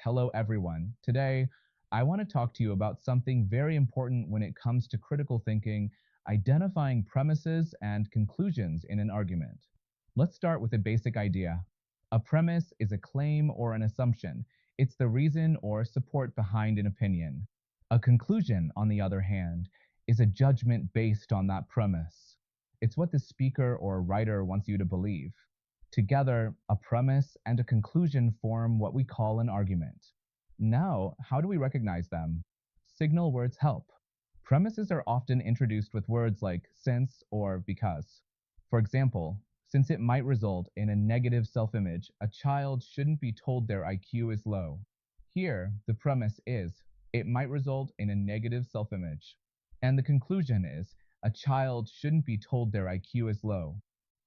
Hello everyone. Today, I want to talk to you about something very important when it comes to critical thinking, identifying premises and conclusions in an argument. Let's start with a basic idea. A premise is a claim or an assumption. It's the reason or support behind an opinion. A conclusion, on the other hand, is a judgment based on that premise. It's what the speaker or writer wants you to believe. Together, a premise and a conclusion form what we call an argument. Now, how do we recognize them? Signal words help. Premises are often introduced with words like since or because. For example, since it might result in a negative self-image, a child shouldn't be told their IQ is low. Here, the premise is, it might result in a negative self-image. And the conclusion is, a child shouldn't be told their IQ is low.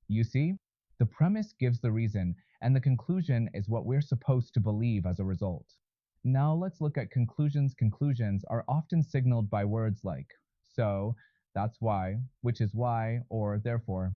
You see, the premise gives the reason, and the conclusion is what we're supposed to believe as a result. Now let's look at conclusions. Conclusions are often signaled by words like so, that's why, which is why, or therefore.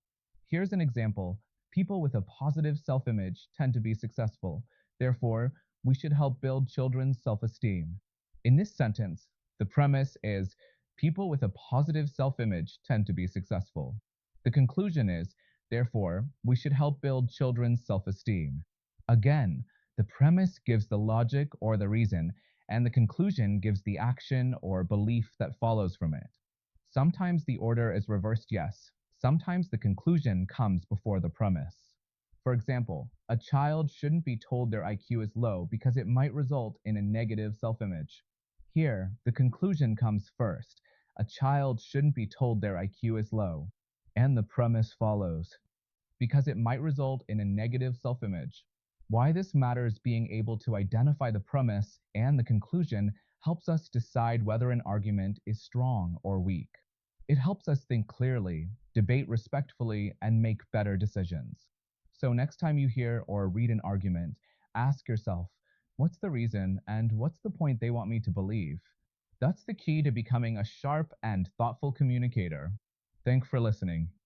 Here's an example. People with a positive self-image tend to be successful. Therefore, we should help build children's self-esteem. In this sentence, the premise is people with a positive self-image tend to be successful. The conclusion is therefore, we should help build children's self-esteem. Again, the premise gives the logic or the reason, and the conclusion gives the action or belief that follows from it. Sometimes the order is reversed, yes. Sometimes the conclusion comes before the premise. For example, a child shouldn't be told their IQ is low because it might result in a negative self-image. Here, the conclusion comes first. A child shouldn't be told their IQ is low. And the premise follows, because it might result in a negative self-image. Why this matters being able to identify the premise and the conclusion helps us decide whether an argument is strong or weak. It helps us think clearly, debate respectfully, and make better decisions. So next time you hear or read an argument, ask yourself, what's the reason and what's the point they want me to believe? That's the key to becoming a sharp and thoughtful communicator. Thanks for listening.